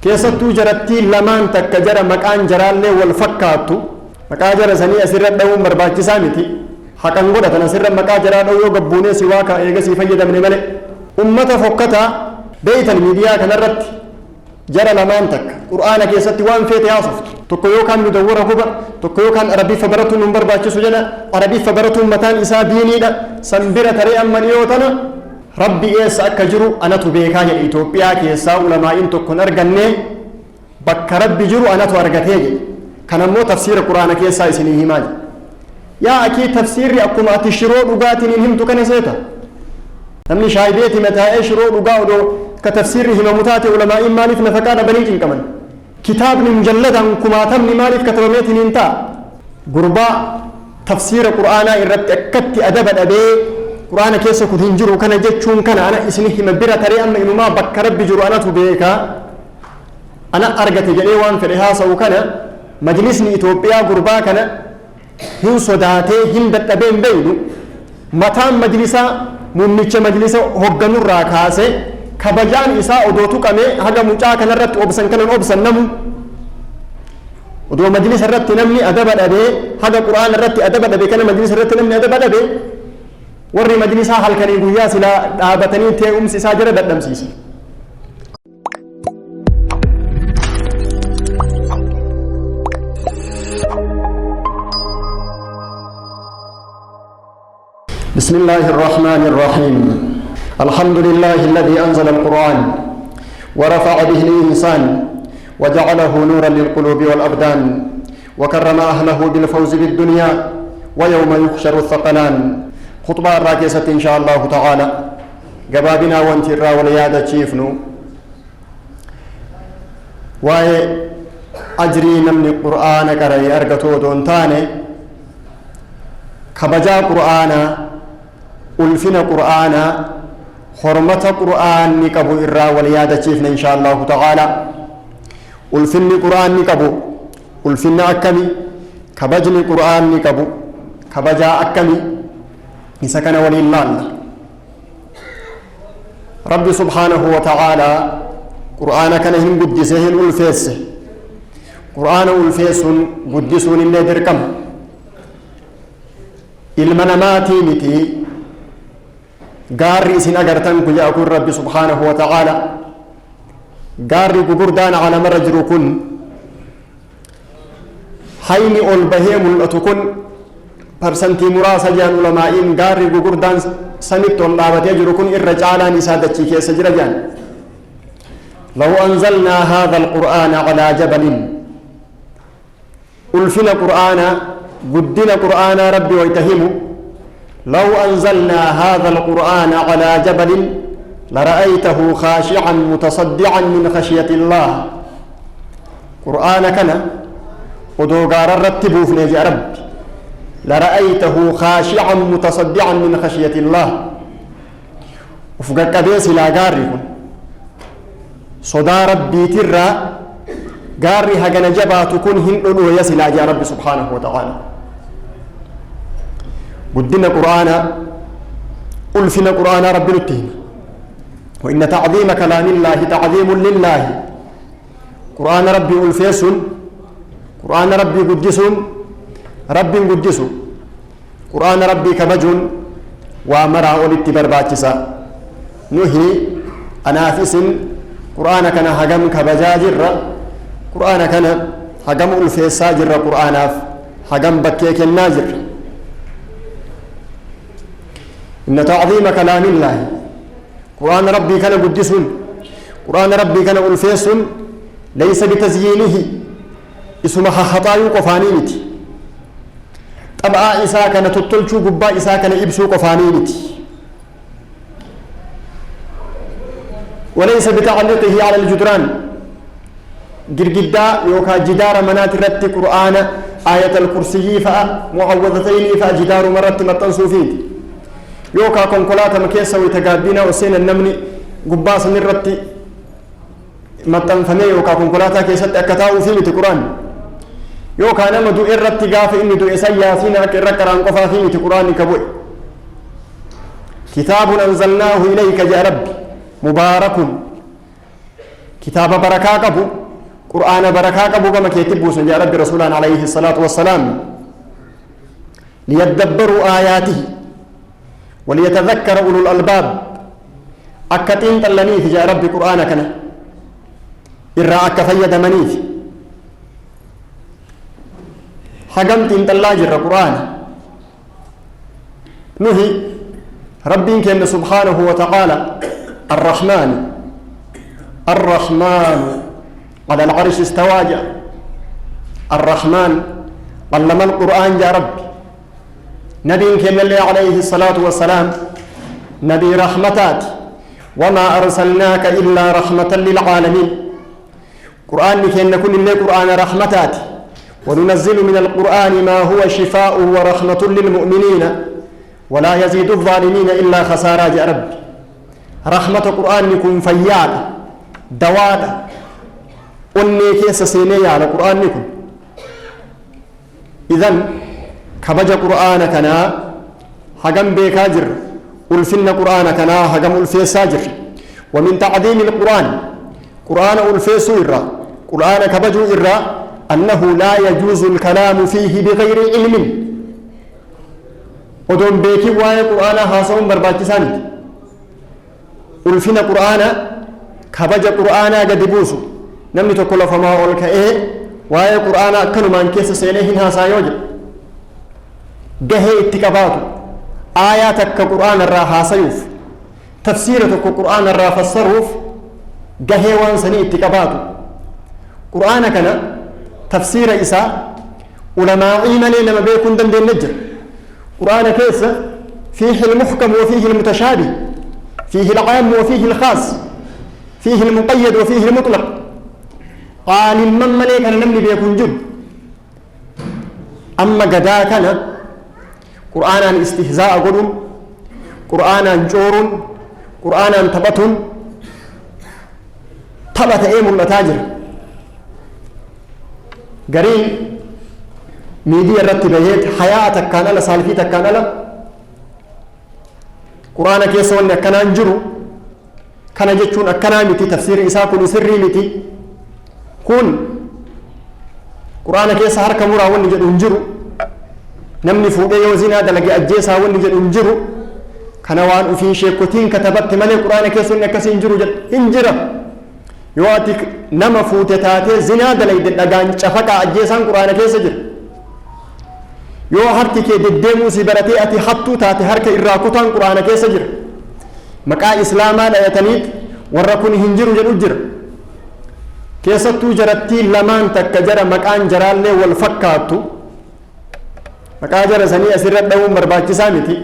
keessattuu jarattii lamaan takka jara maqaan jaraallee wal fakkaattu maqaa jara sanii asirra dha'uun barbaachisaa miti haqan godhatan asirra maqaa jaraa dha'u yoo gabbuunee si waa kaa'ee eegasii fayyadamne malee ummata fokkataa beeytan miidiyaa kanarratti jara lamaan takka qur'aana keessatti waan feete haasoftu tokko yookaan mudawwara huba tokko yookaan arabiffa baratuun nun barbaachisu jedha arabiffa baratuun mataan isaa diiniidha san bira taree amma dhiyoo tana rabbi eessa akka jiru anatu beekaa jedhe Itoophiyaa keessaa ulamaa'iin tokkon arganne bakka rabbi jiru anatu argatee jedhe kan ammoo tafsiira qur'aana keessaa isinii himaa jedhe yaa akii tafsiirri akkuma ati shiroo dhugaatiin hin himtu kana seeta namni shaayibeeti mataa'ee shiroo dhugaa odoo ka tafsiirri himamu taate ulamaa'iin maaliif nafaqaa dhabanii cinqaman kitaabni mujalladan kumaatamni maaliif katabameetiin hin ta'a gurbaa tafsiira qur'aanaa irratti akkatti adaba dhabee qur'aana keessa kun hin jiru kana jechuun kana ana isin hima bira taree amma inumaa bakka rabbi jiru anatu beekaa ana argate jedhee waan fedhe haasa'u kana majlisni Itoophiyaa gurbaa kana hin sodaatee hin dadhabee hin beeynu mataan majlisaa muummicha majlisa hogganurraa kaase kabajaan isaa odoo tuqamee haga mucaa kanarratti obsan kanan obsan namu odoo majlisa irratti namni adaba dhabee haga qur'aana irratti adaba dhabee kana majlisa irratti namni adaba dhabee warri majlisaa halkanii guyyaa silaa dhaabatanii tee'umsi isaa jira dadhabsiisa. بسم الله الرحمن الرحيم الحمد لله الذي أنزل القرآن ورفع به الإنسان وجعله نورا للقلوب والأبدان وكرم أهله بالفوز بالدنيا ويوم يحشر الثقلان خطبة الراكسة إن شاء الله تعالى جبابنا وانترا وليادة تشيفنو وأجري من القرآن كري أرقتو دونتاني كبجا قرآن ألفنا قرآن حرمة قرآن نكبو إرا وليادة تشيفنا إن شاء الله تعالى ألفني قرآن نكبو ألفنا أكمي كبجني قرآن نكبو كبجا أكمي إسكن ولله رب سبحانه وتعالى قرآن كان هم قدسه الألفيس قرآن ألفيس قدسون اللي دركم المناماتي نتي قاري سن أقرتن كجا أكون رب سبحانه وتعالى قاري قبردان على مرجر كن حيني البهيم الأتكن برسنتي مراسة جان علماء قاري قردان سنت الله يجر كن الرجال نسادة كيس جرجان لو أنزلنا هذا القرآن على جبل ألفنا قرآن قدنا قرآن ربي ويتهم لو أنزلنا هذا القرآن على جبل لرأيته خاشعا متصدعا من خشية الله قرآن كان ودوغار الرتبوا في نجي ربي لرأيته خاشعا متصدعا من خشية الله وفقا قديس لا قاري صدا ربي ترى قاري هقنا جبات كن هنقلوا يسل يا رب سبحانه وتعالى قدنا قرآن ألفنا قرآن رب نتهم وإن تعظيم كلام الله تعظيم لله قرآن ربي ألفيس قرآن ربي قدس ربي قدس قرآن ربي كبجون وامرا ولت برباچسا نهي انافس قرآن كان حجم كبجاجر قرآن كان حجم الفيسا جر قرآن حجم بكيك الناجر إن تعظيم كلام الله قرآن ربي كان قدس قرآن ربي كان الفيس ليس بتزيينه اسمها خطايا قفانينتي طبعا إساء كان تطلشو قبا إساء كان إبسو قفانينتي وليس بتعلقه على الجدران جرجدا يوكا جدار منات رت قرآن آية الكرسي معوذتين جدار مرت متنسو فيه يوكا كونكولاتا مكيسا ويتقابينا وسين النمني قبا سنرت متنفني يوكا كونكولاتا كيست أكتاو فيه قرآن يوكا نما دو إرت غاف إني دو إسياسين أكرا كران قفا فيه قرآن كبوي كتاب أنزلناه إليك يا ربي مبارك كتاب بركة قبو قرآن بركة قبو كما كيتبو سنجا رب رسولان عليه الصلاة والسلام ليدبروا آياته وليتذكر أولو الألباب أكتين تلنيث جاء رب قرآن كنا إرى أكفيد منيث حقمت انت الله جر قرآن نهي ربي كان سبحانه وتعالى الرحمن على العرش استوى الرحمن علم القرآن يا رب نبي كان الله عليه الصلاة والسلام نبي رحمتات وما أرسلناك إلا رحمة للعالمين قرآن كان كل الله قرآن رحمتات وننزل من القرآن ما هو شفاء ورحمة للمؤمنين ولا يزيد الظالمين إلا خسارة يا رب رحمة القرآن يكون فيال دواد أني كيس سيني على القرآن يكون إذن كبج قرآن كنا حقم بكاجر ألفن قرآن كنا حقم ألفي ساجر ومن تعظيم القرآن قرآن ألفي سيرا قرآن كبج إرا أنه لا يجوز الكلام فيه بغير علم ودون بيكي واي قرآن حاصل برباكسان ألفنا قرآن كبج قرآن قد بوسو نمني تقول فما أولك إيه واي قرآن كانوا من كيس سينيهن هاسا يوجد جهي اتكاباتو آياتك قرآن الرا حاسيوف تفسيرتك قرآن الرا فسروف جهي وانسني اتكاباتو قرآن كان تفسير إساء علماء إيمان لما بيكون دم دين نجر قرآن كيس فيه المحكم وفيه المتشابه فيه العام وفيه الخاص فيه المقيد وفيه المطلق قال من مليك أنا نمني بيكون جد أما قدا كان قرآن استهزاء قدم قرآن جور قرآن تبتن تبت إيم المتاجر قرين ميديا رتب هيك حياتك كان لا سالفيتك كان لا قرآن كيسو أن كان انجرو كان جتشون أكنا متي تفسير إساء كن سري متي كون قرآن كيس حركة مرا ونجد انجرو نمني فوق يوزينا دلقي أجيسا ونجد انجرو كان وان في شيكوتين كتبت ملي قرآن كيسو أن كسي انجرو جد انجرا يواتك نما فوتتاتي زنا دلقي دلقان شفقا أجيسان قرآن كيس جر yoo harki kee deddeemuu si baratee ati hattuu taate harka irraa kutaan quraana keessa jira maqaa islaamaa dhayataniit warra kun hin jiru jedhu jira keessattuu jarattii lamaan takka jara maqaan jaraallee wal fakkaattu maqaa jara sanii asirra dha'uun barbaachisaa miti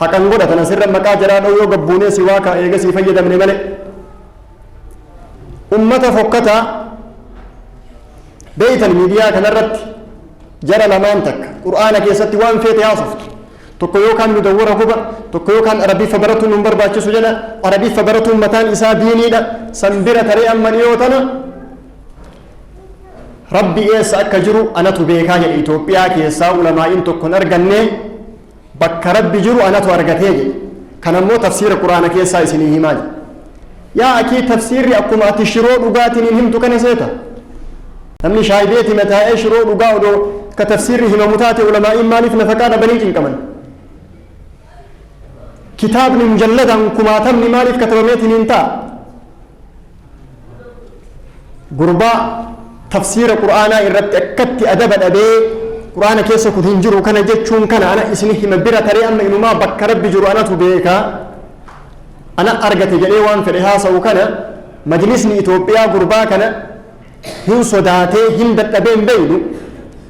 haqan godhatan asirra maqaa jaraa dha'uu yoo gabbuunee si waa kaa eega sii fayyadamne malee ummata fokkataa beeytan miidiyaa kanarratti جرى لمانتك قرآن كيستي وان فيت ياسفت tokko yookaan nu dawwara huba tokko yookaan arabii fabaratu nun barbaachisu jedha arabii fabaratu mataan isaa diiniidha san bira taree amman yoo tana rabbi eessa akka jiru anatu beekaa jedhe Itoophiyaa keessaa ulamaa'iin tokkon arganne bakka rabbi jiru anatu argatee jedhe kan ammoo tafsiira quraana keessaa isinii himaa jedhe yaa akii tafsiirri akkuma ati shiroo dhugaatiin hin himtu kana seeta namni shaayibeeti mataa'ee shiroo dhugaa odoo ka tafsiirri himamu taate ulamaa'iin maaliif nafaqaa dhabanii cinqaman kitaabni mujalladan kumaatamni maaliif katabameetiin hin ta'a gurbaa tafsiira qur'aanaa irratti akkatti adaba dhabee qur'aana keessa kun hin jiru kana jechuun kana ana isin hima bira taree amma inumaa bakka rabbi jiru anatu beekaa ana argate jedhee waan fedhe haasa'u kana majlisni Itoophiyaa gurbaa kana hin sodaatee hin dadhabee hin beeynu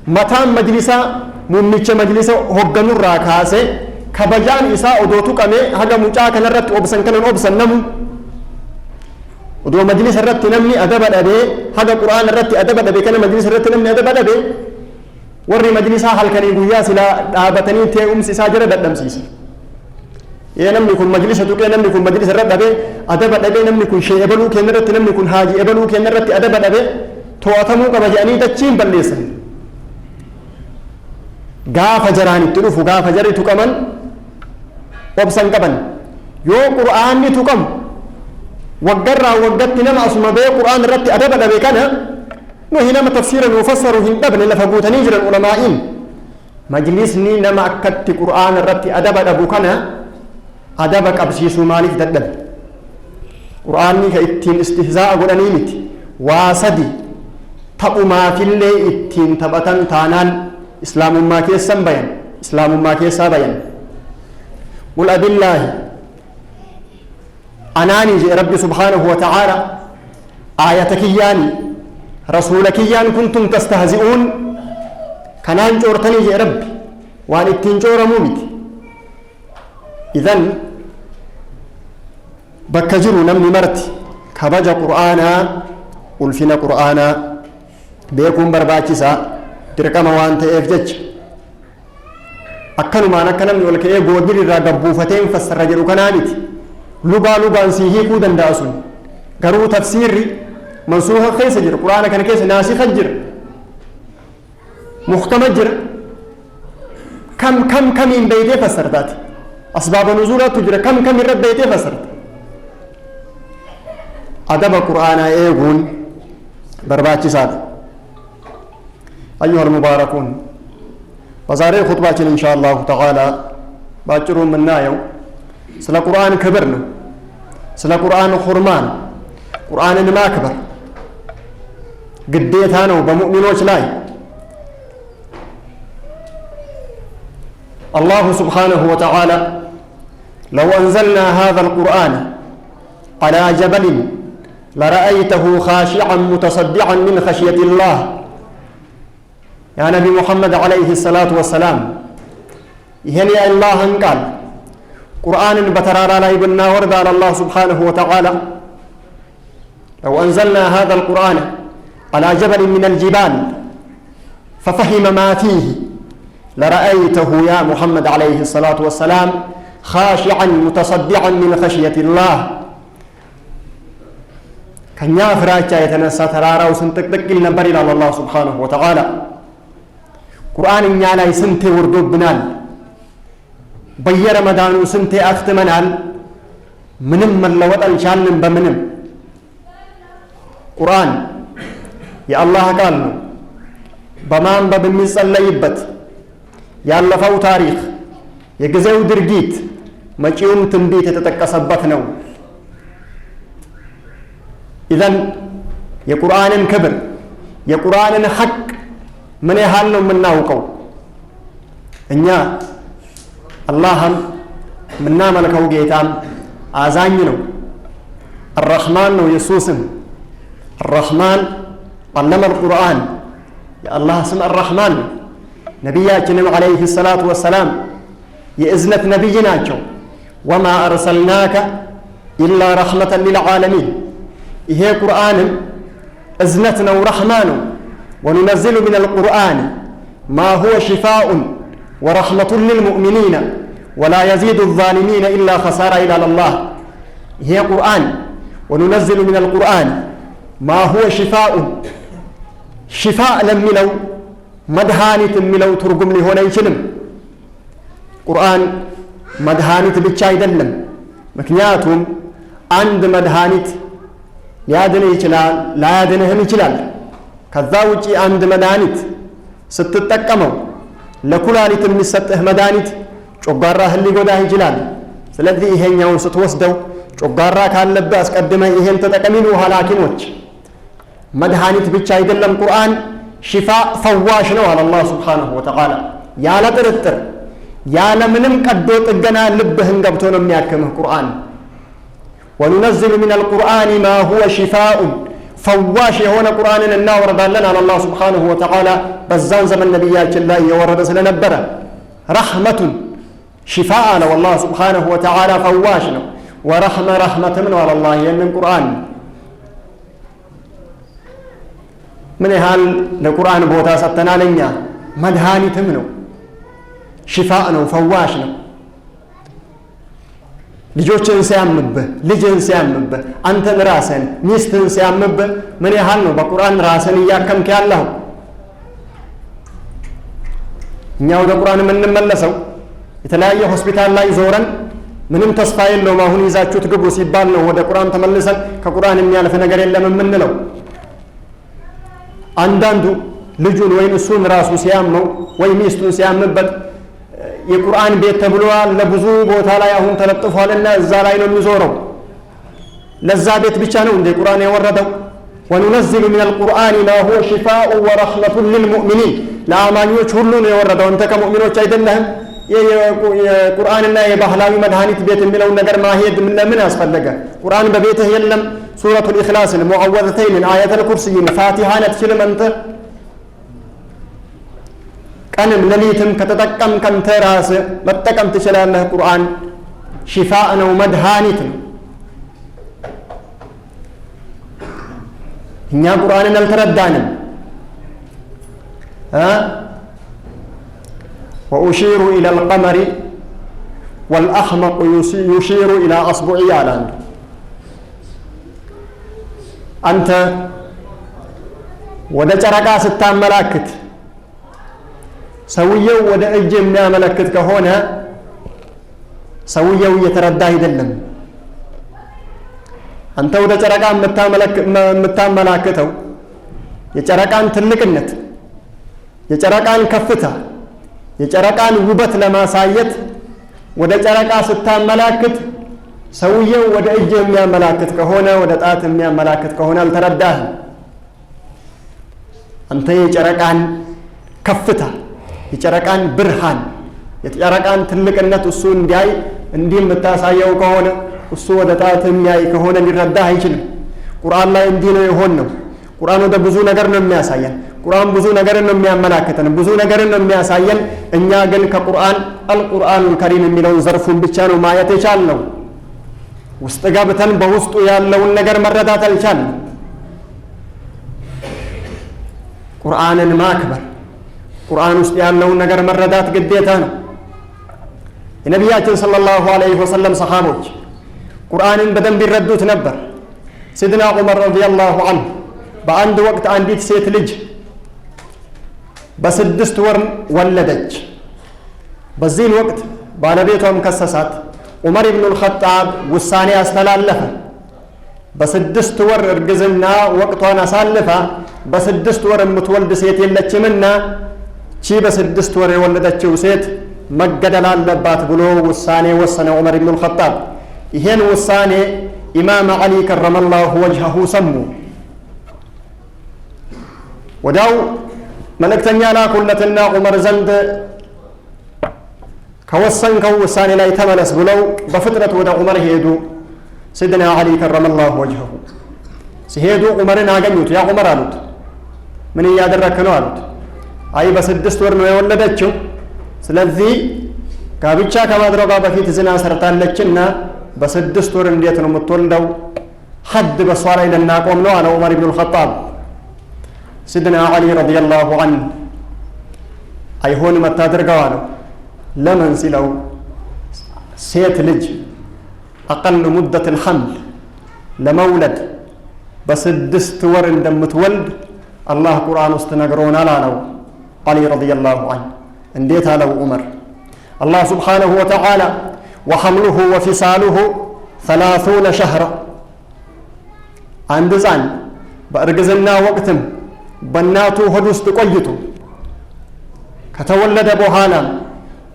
mataan majlisaa muummicha majlisa hogganurraa kaase kabajaan isaa odoo tuqame haga mucaa kanarratti obsan kanan obsan namu odoo majlisa irratti namni adaba dhabee haga qur'aana irratti adaba dhabee kana majlisa irratti namni adaba dhabee warri majlisaa halkanii guyyaa silaa dhaabatanii tee'umsi isaa jira dadhabsiisa namni kun majlisa tuqee namni kun majlisa irra dhabee adaba dhabee namni kun shee ebaluu kenna irratti namni kun haajii ebaluu kenna irratti adaba dhabee to'atamuu qaba jedhanii dachiin balleessan gaafa jaraan itti dhufu gaafa jarri tuqaman obsan qaban yoo qur'aanni tuqamu وقرر وقت نما أسمى بي قرآن رتي أدب أدبي كان نهينا تفسيرا وفسر في الدبن لفقوت نيجر العلمائين مجلسني نما أكدت قرآن رتي أدب أدبو كان أدبك أبسيسو مالك ددب قرآني كإتين استهزاء قرآنيمت واسدي تقو ما في اللي إتين تبتن تانان إسلام ما كيسا بيان إسلام ما كيسا بيان قل أبي الله أناني جي ربي سبحانه وتعالى آياتك ياني رسولك يان كنتم تستهزئون كنان جورتني جي ربي وان اتين جور مومت إذن بكجروا نمني مرتي كبجا قرآنا ألفنا قرآنا بيكون برباكسا تركما وانت إفجج أكنوا ما نكنمني ولك إيه بوجر الرقبوفتين فسرجلوا كنامت لبا سيهيكو دنداسون قروا تفسيري منسوخ خيس جر قرآن كان كيس ناسخ جر محكم جر كم من بيتي فسرتات أسباب نزولات تجرى كم من رب بيتي فسرت أدب القرآن إيغون برباتي ساد أيها المباركون وزاري خطبات إن شاء الله تعالى باكرون من نايو سلا قرآن كبرنا سلا قرآن خرمان قرآن ما كبر قديت أنا وبمؤمنوش لاي الله سبحانه وتعالى لو أنزلنا هذا القرآن على جبل لرأيته خاشعا متصدعا من خشية الله يا نبي محمد عليه الصلاة والسلام يهني الله قال قرآن بترارا لا يبنى ورد على الله سبحانه وتعالى لو أنزلنا هذا القرآن على جبل من الجبال ففهم ما فيه لرأيته يا محمد عليه الصلاة والسلام خاشعا متصدعا من خشية الله كان يافراجا يتنسى ترارا وسنتك النبر إلى الله سبحانه وتعالى قرآن يالا يسنتي وردوب بنال بي رمضان سنتي أختمنال منم من لوط الشان بمنم قرآن يا الله قال بمان بميس الله يبت يا الله فو تاريخ يجزاو درجيت ما تيوم تنبيت تتكسبتنا إذن يا قرآن كبر يا قرآن حق من يهالنا من ناوقو إنيا اللهم من نام لكو جيتام آزانينو الرحمن ويسوسن الرحمن علم القرآن يا الله اسم الرحمن نبياتنا عليه الصلاة والسلام يئذنت نبينا وما أرسلناك إلا رحمة للعالمين إيه قرآن أزنتنا ورحمن وننزل من القرآن ما هو شفاء ورحمة للمؤمنين ولا يزيد الظالمين إلا خسارة إلى الله هي قرآن وننزل من القرآن ما هو شفاء لم ملو مدهانة ملو ترجم لي هنا يشلم قرآن مدهانة بتشاي دلم مكنياتهم عند مدهانة يادني يشلال لا يادنه يشلال كذا وجي عند مدهانة ستتكمو لكلالة المسطح مدهانة ጮጋራ ህሊጎዳ ይችላል ስለዚህ ይሄኛውን ስትወስደው ጮጋራ ካለበት አስቀድመ ይሄን ተጠቀሚኑ ሐላኪሞች መድኃኒት ብቻ አይደለም ቁርአን ሽፋ ፈዋሽ ነው አለ አላህ Subhanahu Wa Ta'ala ያለ ጥርጥር ያለ ምንም ቀዶ ጥገና ልብህን ገብቶ ነው የሚያከምህ ቁርአን وننزل من القرآن ما هو شفاء فواش የሆነ ቁርአንን እናወርዳለን አለ አላህ Subhanahu Wa Ta'ala በዛን ዘመን ነብያችን ላይ የወረደ ስለነበረ رحمة شفاء له والله سبحانه وتعالى فواشنا ورحمة منه على الله من القرآن من هال القرآن بوتا ستنا لنا مدهاني تمنو شفاءنا وفواشنا ልጆችን ሲያምብህ ልጅን ሲያምብህ አንተን ራስን ሚስትን ሲያምብህ ምን ያህል ነው በቁርአን ራስን እያከምክ ያለው እኛ ወደ ቁርአን የምንመለሰው የተለያየ ሆስፒታል ላይ ዞረን ምንም ተስፋ የለውም አሁን ይዛችሁት ግቡ ሲባል ነው ወደ ቁርአን ተመልሰን ከቁርአን የሚያልፍ ነገር የለም የምንለው። አንዳንዱ ልጁን ወይም እሱን ራሱ ሲያመው ወይም ሚስቱን ሲያምበት የቁርአን ቤት ተብሏል ለብዙ ቦታ ላይ አሁን ተለጥፏልና እዛ ላይ ነው የሚዞረው። ለዛ ቤት ብቻ ነው እንደ ቁርአን የወረደው። ወንነዝሉ ሚነል ቁርአን ማ ሁወ ሽፋኡ ወረሕመቱን ሊልሙእሚኒን ለአማኞች ሁሉ ነው የወረደው። አንተ ከሙእሚኖች አይደለህም? የቁርአንና የባህላዊ መድኃኒት ቤት የሚለውን ነገር ማሄድ ለምን አስፈለገ? ቁርአን በቤትህ የለም? ሱረቱል ኢኽላስን፣ ሙዐወዘተይንን፣ አየተል ኩርሲይን፣ ፋቲሃን አትችልም አንተ? ቀንም ሌሊትም ከተጠቀምክ አንተ ራስህ መጠቀም ትችላለህ። ቁርአን ሽፋእ ነው፣ መድኃኒት ነው። እኛ ቁርአንን አልተረዳንም። ወኡሺሩ ኢለል ቀመሪ ወልአሕመቁ ዩሺሩ ኢላ አስቡዒ አለ አንዱ። አንተ ወደ ጨረቃ ስታመላክት ሰውየው ወደ እጅ የሚያመለክት ከሆነ ሰውየው እየተረዳ አይደለም። አንተ ወደ ጨረቃ የምታመላክተው የጨረቃን ትልቅነት፣ የጨረቃን ከፍታ፣ የጨረቃን ውበት ለማሳየት ወደ ጨረቃ ስታመላክት ሰውየው ወደ እጅ የሚያመላክት ከሆነ ወደ ጣት የሚያመላክት ከሆነ አልተረዳህም። አንተ የጨረቃን ከፍታ፣ የጨረቃን ብርሃን፣ የጨረቃን ትልቅነት እሱ እንዲያይ እንዲህ የምታሳየው ከሆነ እሱ ወደ ጣት የሚያይ ከሆነ ሊረዳህ አይችልም። ቁርአን ላይ እንዲህ ነው የሆነው። ቁርአን ወደ ብዙ ነገር ነው የሚያሳየን። ቁርአን ብዙ ነገርን ነው የሚያመላክተን፣ ብዙ ነገርን ነው የሚያሳየን። እኛ ግን ከቁርአን አልቁርአኑል ከሪም የሚለውን ዘርፉን ብቻ ነው ማየት የቻልነው። ውስጥ ገብተን በውስጡ ያለውን ነገር መረዳት አልቻልንም። ቁርአንን ማክበር፣ ቁርአን ውስጥ ያለውን ነገር መረዳት ግዴታ ነው። የነቢያችን ሰለላሁ ዐለይሂ ወሰለም ሰሃቦች ቁርአንን በደንብ ይረዱት ነበር። ሲድና ዑመር ረዲየላሁ ዐንሁ በአንድ ወቅት አንዲት ሴት ልጅ በ6 ወር ወለደች። በዚህን ወቅት ባለቤቷም ከሰሳት። ዑመር ኢብኑል ኸጣብ ውሳኔ አስተላለፈ። በ6 ወር እርግዝና ወቅቷን አሳልፋ በ6 ወር የምትወልድ ሴት የለችምና ቺ በ6 ወር የወለደችው ሴት መገደል አለባት ብሎ ውሳኔ ወሰነ ዑመር ኢብኑል ኸጣብ። ይሄን ውሳኔ ኢማም ዓሊ ከረመላሁ ወጅሀሁ ሰሙ። ወዲያው መልእክተኛ ላኩለትና ዑመር ዘንድ ከወሰንከው ውሳኔ ላይ ተመለስ ብለው በፍጥነት ወደ ዑመር ሄዱ። ሲድና ዓሊ ከረመላሁ ወጅሀሁ ሲሄዱ ዑመርን አገኙት። ያ ዑመር አሉት፣ ምን እያደረክ ነው አሉት። አይ በ6 ወር ነው የወለደችው፣ ስለዚህ ጋብቻ ከማድረጓ በፊት ዝና ሰርታለችና በ6 ወር እንዴት ነው የምትወልደው? ሐድ በሷ ላይ ልናቆም ነው አለ ዑመር ኢብኑል ኸጣብ። ሲድና ዓሊ ረዲየላሁ ዐንሁ አይሆንም አታድርገው አለው። ለምን ሲለው ሴት ልጅ አቀል ሙደት ልሐምል ለመውለድ በ6 ወር እንደምትወልድ አላህ ቁርአን ውስጥ ነግሮናል አለው ዓሊ ረዲየላሁ ዐንሁ። እንዴት አለው ዑመር? አላህ ስብሓነሁ ወተዓላ ወሐምሉሁ ወፊሳሉሁ 30 ሸህራ አንድ ሕፃን በእርግዝና ወቅትም በእናቱ ሆድ ውስጥ ቆይቶ ከተወለደ በኋላ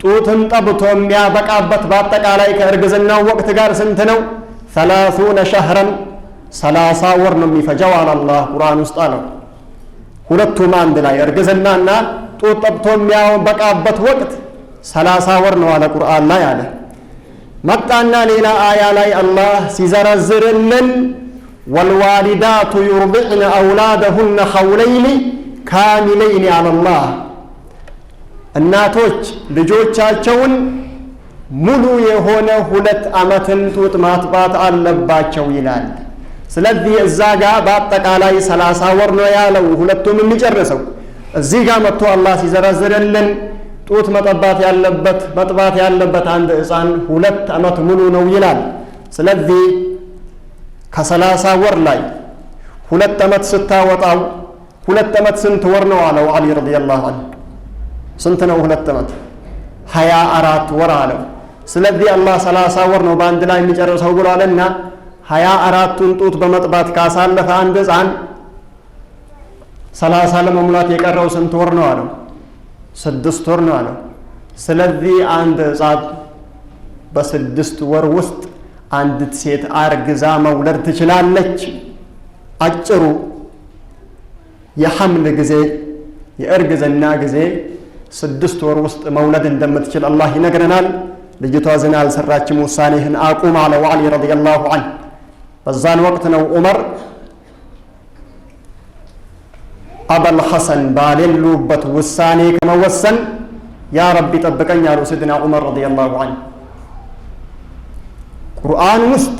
ጡትን ጠብቶ የሚያበቃበት በአጠቃላይ ከእርግዝናው ወቅት ጋር ስንት ነው? 30 ሸህረን 30 ወር ነው የሚፈጀው አለ አላህ ቁርአን ውስጥ አለው። ሁለቱም አንድ ላይ እርግዝናና ጡት ጠብቶ የሚያበቃበት ወቅት 30 ወር ነው አለ ቁርአን ላይ አለ። መጣና ሌላ አያ ላይ አላህ ሲዘረዝርልን ወልዋሊዳቱ ዩርዲዕነ አውላደሁነ ሐውለይኒ ካሚለይኒ አለላህ፣ እናቶች ልጆቻቸውን ሙሉ የሆነ 2 ዓመትን ጡት ማጥባት አለባቸው ይላል። ስለዚህ እዛ ጋር በአጠቃላይ 30 ወር ነው ያለው ሁለቱም የሚጨርሰው። እዚህ ጋር መጥቶ አላህ ሲዘረዝርልን ጡት መጥባት ያለበት አንድ ሕፃን 2 ዓመት ሙሉ ነው ይላል። ስለዚህ ከ30 ወር ላይ 2 ዓመት ስታወጣው 2 ዓመት ስንት ወር ነው አለው ዓሊ ረዲየላሁ ዐንሁ። ስንት ነው 2 ዓመት? 24 ወር አለው። ስለዚህ አላህ 30 ወር ነው በአንድ ላይ የሚጨርሰው ብሏልና 24ቱን ጡት በመጥባት ካሳለፈ አንድ ሕፃን 30 ለመሙላት የቀረው ስንት ወር ነው አለው? 6 ወር ነው አለው። ስለዚህ አንድ ሕፃን በ6 ወር ውስጥ አንዲት ሴት አርግዛ መውለድ ትችላለች። አጭሩ የሐምል ጊዜ የእርግዝና ጊዜ 6 ወር ውስጥ መውለድ እንደምትችል አላህ ይነግረናል። ልጅቷ ዝና አልሰራችም፣ ውሳኔህን አቁም አለው ዓሊ ረዲየላሁ ዐንሁ። በዛን ወቅት ነው ዑመር አበል ሐሰን ባሌሉበት ውሳኔ ከመወሰን ያ ረቢ ጠብቀኝ አሉ ሰይድና ዑመር ረዲየላሁ ዐንሁ። ቁርአን ውስጥ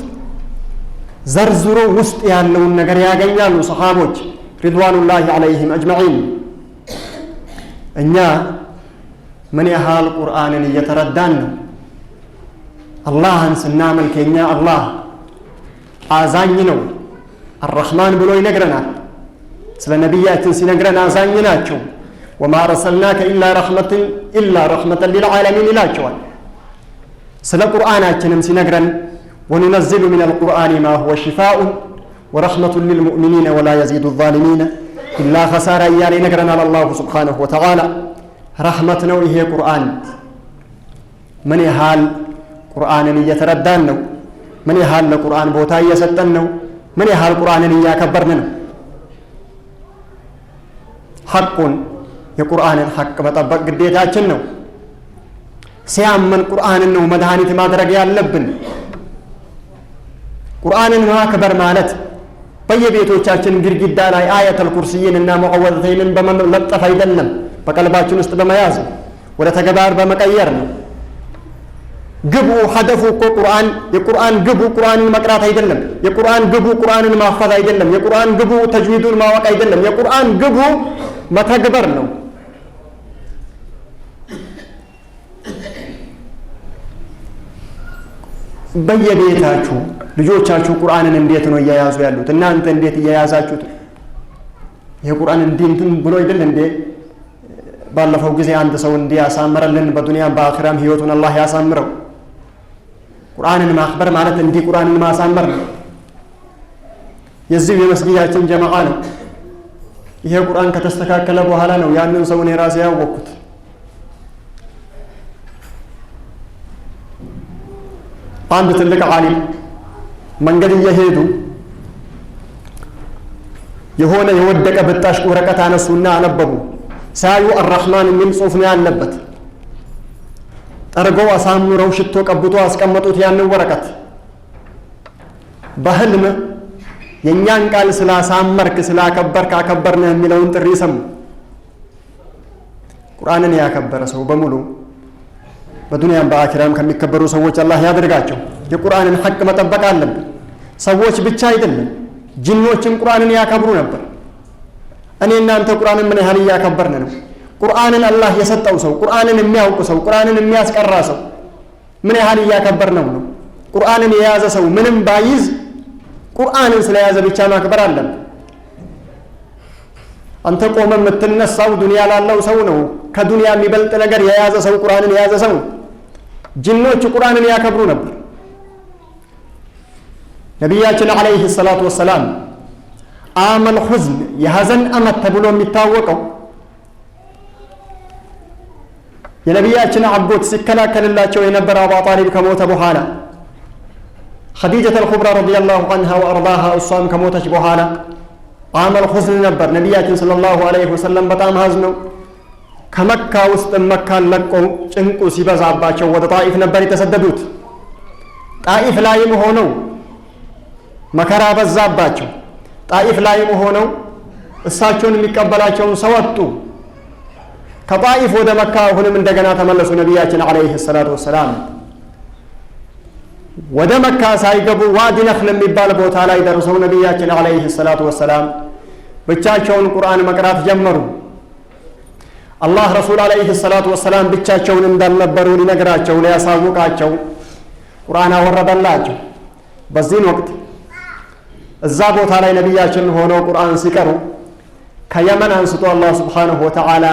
ዘርዝሮ ውስጥ ያለውን ነገር ያገኛሉ ሰሃቦች ሪድዋኑላሂ ዐለይሂም አጅመዒን። እኛ ምን ያህል ቁርአንን እየተረዳን ነው? አላህን ስናመልክ የኛ አላህ አዛኝ ነው፣ አርረሕማን ብሎ ይነግረናል። ስለ ነቢያችን ሲነግረን አዛኝ ናቸው። ወማ አርሰልናከ ኢላ ረሕመተን ሊልዓለሚን ይላቸዋል። ስለ ቁርአናችንም ሲነግረን ወኑነዝሉ ሚነል ቁርአኒ ማ ሁወ ሽፋኡን ወረሕመቱን ሊልሙእሚኒነ ወላ የዚዱ ዛሊሚነ ኢላ ኸሳራ እያለ ይነግረናል አላሁ ስብሓነሁ ወተዓላ። ረሕመት ነው ይሄ ቁርአን። ምን ያህል ቁርአንን እየተረዳን ነው? ምን ያህል ለቁርአን ቦታ እየሰጠን ነው? ምን ያህል ቁርአንን እያከበርን ነው? ሐቁን የቁርአንን ሐቅ መጠበቅ ግዴታችን ነው። ሲያመን ቁርአንን ነው መድኃኒት ማድረግ ያለብን። ቁርአንን ማክበር ማለት በየቤቶቻችን ግድግዳ ላይ አየተል ኩርሲይን እና ሙዐወዘተይንን በመለጠፍ አይደለም፣ በቀልባችን ውስጥ በመያዝ ወደ ተግባር በመቀየር ነው። ግቡ ሀደፉ እኮ ቁርአን የቁርአን ግቡ ቁርአንን መቅራት አይደለም። የቁርአን ግቡ ቁርአንን ማፈዝ አይደለም። የቁርአን ግቡ ተጅዊዱን ማወቅ አይደለም። የቁርአን ግቡ መተግበር ነው። በየቤታችሁ ልጆቻችሁ ቁርአንን እንዴት ነው እያያዙ ያሉት? እናንተ እንዴት እያያዛችሁት? የቁርአን እንትን ብሎ አይደል እንዴ? ባለፈው ጊዜ አንድ ሰው እንዲያሳምረልን በዱንያም በአኺራም ህይወቱን አላህ ያሳምረው። ቁርአንን ማክበር ማለት እንዲህ ቁርአንን ማሳመር ነው። የዚህ የመስጊዳችን ጀማዓ ነው። ይሄ ቁርአን ከተስተካከለ በኋላ ነው ያንን ሰው እኔ ራሴ ያወቅኩት። አንድ ትልቅ ዓሊም መንገድ እየሄዱ የሆነ የወደቀ ብጣሽ ወረቀት አነሱና አነበቡ። ሳዩ አርረሕማን የሚል ጽሑፍ ነው ያለበት። ጠርገው አሳምረው ሽቶ ቀብቶ አስቀመጡት ያንን ወረቀት። በህልም የእኛን ቃል ስላሳመርክ ስላከበርክ አከበርንህ የሚለውን ጥሪ ሰሙ። ቁርአንን ያከበረ ሰው በሙሉ በዱንያም በአኺራም ከሚከበሩ ሰዎች አላህ ያደርጋቸው። የቁርአንን ሐቅ መጠበቅ አለብን። ሰዎች ብቻ አይደለም ጅኖችም ቁርአንን ያከብሩ ነበር። እኔ እናንተ ቁርአንን ምን ያህል እያከበርን ነው? ቁርአንን አላህ የሰጠው ሰው፣ ቁርአንን የሚያውቅ ሰው፣ ቁርአንን የሚያስቀራ ሰው ምን ያህል እያከበርነው ነው? ቁርአንን የያዘ ሰው ምንም ባይዝ ቁርአንን ስለያዘ ብቻ ማክበር አለብን። አንተ ቆመ የምትነሳው ዱንያ ላለው ሰው ነው። ከዱንያ የሚበልጥ ነገር የያዘ ሰው ቁርአንን የያዘ ሰው። ጅኖች ቁርአንን ያከብሩ ነበር። ነቢያችን ዓለይሂ ሰላቱ ወሰላም አመል ሑዝን የሐዘን ዓመት ተብሎ የሚታወቀው የነቢያችን አጎት ሲከላከልላቸው የነበረ አቡ ጣሊብ ከሞተ በኋላ ኸዲጀተል ኩብራ ረዲየላሁ ዐንሃ ወአርዳሃ እሷም ከሞተች በኋላ አመል ሑዝን ነበር። ነቢያችን ሰለላሁ ዐለይሂ ወሰለም በጣም ሀዝነው ከመካ ውስጥ መካን ለቀው ጭንቁ ሲበዛባቸው ወደ ጣኢፍ ነበር የተሰደዱት። ጣኢፍ ላይም ሆነው መከራ በዛባቸው። ጣኢፍ ላይም ሆነው እሳቸውን የሚቀበላቸውን ሰው አጡ። ከጣኢፍ ወደ መካ አሁንም እንደገና ተመለሱ። ነቢያችን ዓለይሂ ሰላቱ ወሰላም ወደ መካ ሳይገቡ ዋዲ ነኽል የሚባል ቦታ ላይ ደርሰው ነቢያችን ዓለይሂ ሰላቱ ወሰላም ብቻቸውን ቁርአን መቅራት ጀመሩ። አላህ ረሱል ዓለይሂ ሰላቱ ወሰላም ብቻቸውን እንዳልነበሩ ሊነግራቸው ሊያሳውቃቸው ቁርአን አወረደላቸው። በዚህን ወቅት እዛ ቦታ ላይ ነቢያችን ሆነው ቁርአን ሲቀሩ ከየመን አንስቶ አላህ ስብሓንሁ ወተዓላ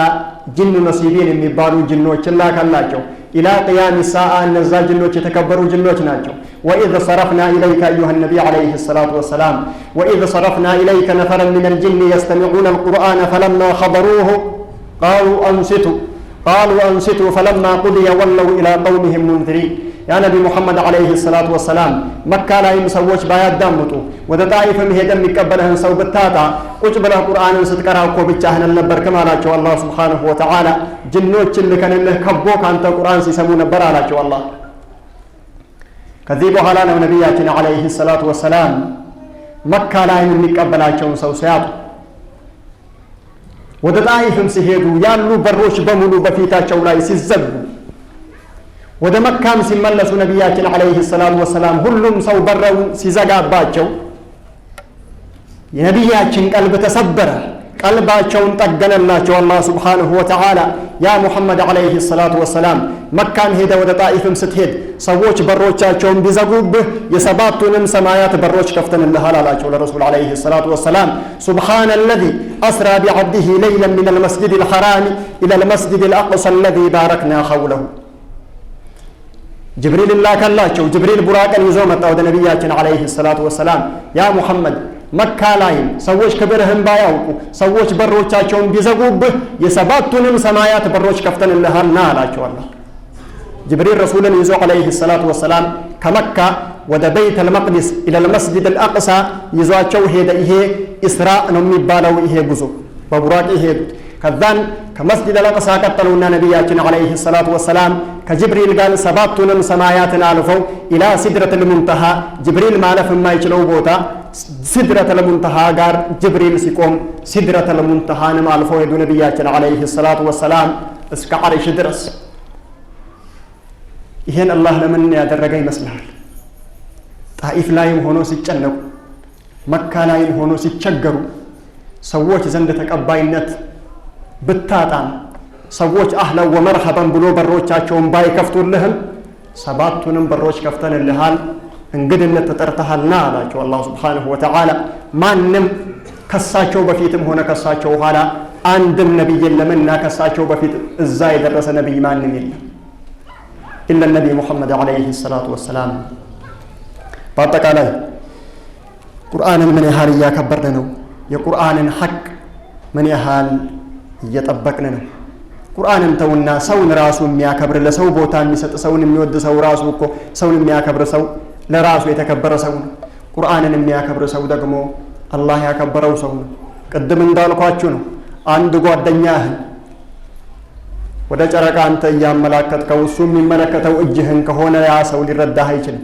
ጅን ነሲቢን የሚባሉ ጅኖችን ላከላቸው። إلى قيام الساعة النزا جنوش يتكبروا جنوش ناجو وإذ صرفنا إليك أيها النبي عليه الصلاة والسلام وإذ صرفنا إليك نفرا من الجن يستمعون القرآن فلما خضروه قالوا أنصتوا فلما قضي ولوا إلى قومهم منذرين يا نبي محمد عليه الصلاة والسلام مكة لا يمسوش بايات دامتو وذا طائفة مهدا مكبلها نسو بالتاتا قجب له قرآن ستكره وبجاهنا النبر كما لاجو الله سبحانه وتعالى جنوش اللي كان الله كبوك أنت قرآن سيسمون برا لاجو الله كذيبوا هلانا ونبياتنا عليه الصلاة والسلام مكة لا يمكبلها نسو سياتو ወደ ጣይፍም ሲሄዱ ያሉ በሮች በሙሉ በፊታቸው ላይ ሲዘጉ ወደ መካም ሲመለሱ ነብያችን አለይሂ ሰላቱ ወሰላም ሁሉም ሰው በረው ሲዘጋባቸው የነብያችን ቀልብ ተሰበረ ቀልባቸውን ጠገነላቸው አላህ Subhanahu Wa Ta'ala ያ ሙሐመድ አለይሂ ሰላቱ ወሰላም መካን ሄደ ወደ ጣይፍም ስትሄድ ሰዎች በሮቻቸውን ቢዘጉብህ የሰባቱንም ሰማያት በሮች ከፍተንልሃል አላቸው ለረሱል አለይሂ ሰላቱ ወሰላም سبحان الذي أسرى بعبده ليلا من المسجد الحرام إلى المسجد الأقصى الذي باركنا حوله جبريل الله كلاچو جبريل براقن ይዞ መጣ ወደ ነብያችን አለይሂ ሰላቱ ወሰላም ያ ሙሐመድ መካ ላይ ሰዎች ክብርህን ባያውቁ ሰዎች በሮቻቸውን ቢዘጉብህ የሰባቱንም ሰማያት በሮች ከፍተንልሃልና አላቸው አላህ ጅብሪል ረሱልን ይዞ አለይሂ ሰላቱ ወሰላም ከመካ ወደ ቤተ المقدس الى المسجد الاقصى ይዟቸው ሄደ ይሄ ኢስራ ነው የሚባለው ይሄ ጉዞ በቡራቅ ሄዱት ከዛን ከመስጂድ አልአቅሳ ቀጠሉና ነብያችን አለይሂ ሰላቱ ወሰላም ከጅብሪል ጋር ሰባቱንም ሰማያትን አልፈው ኢላ ሲድረቱል ሙንተሃ ጅብሪል ማለፍ የማይችለው ቦታ ሲድረቱል ሙንተሃ ጋር ጅብሪል ሲቆም ሲድረቱል ሙንተሃን አልፈው ሄዱ ነብያችን አለይሂ ሰላቱ ወሰላም እስከ አርሽ ድረስ ይሄን አላህ ለምን ያደረገ ይመስላል ጣይፍ ላይም ሆኖ ሲጨነቁ መካ ላይም ሆኖ ሲቸገሩ ሰዎች ዘንድ ተቀባይነት ብታጣም ሰዎች አህለን ወመርሐበን ብሎ በሮቻቸውን ባይከፍቱልህም ሰባቱንም በሮች ከፍተንልሃል እንግድነት ተጠርተሃልና አላቸው አላህ Subhanahu Wa Ta'ala ማንም ከሳቸው በፊትም ሆነ ከሳቸው ኋላ አንድም ነብይ የለምና ከሳቸው በፊት እዛ የደረሰ ነብይ ማንም የለም ኢላ ነብይ ሙሐመድ አለይሂ ሰላቱ ወሰላም በአጠቃላይ ቁርአንን ምን ያህል እያከበርን ነው የቁርአንን ሐቅ ምን ያህል እየጠበቅን ነው ቁርአንን ተውና ሰውን ራሱ የሚያከብር ለሰው ቦታ የሚሰጥ ሰውን የሚወድ ሰው ራሱ እኮ ሰውን የሚያከብር ሰው ለራሱ የተከበረ ሰው ነው ቁርአንን የሚያከብር ሰው ደግሞ አላህ ያከበረው ሰው ነው ቅድም እንዳልኳችሁ ነው አንድ ጓደኛህ ወደ ጨረቃ አንተ ያመላከትከው እሱ የሚመለከተው እጅህን ከሆነ ያ ሰው ሊረዳህ አይችልም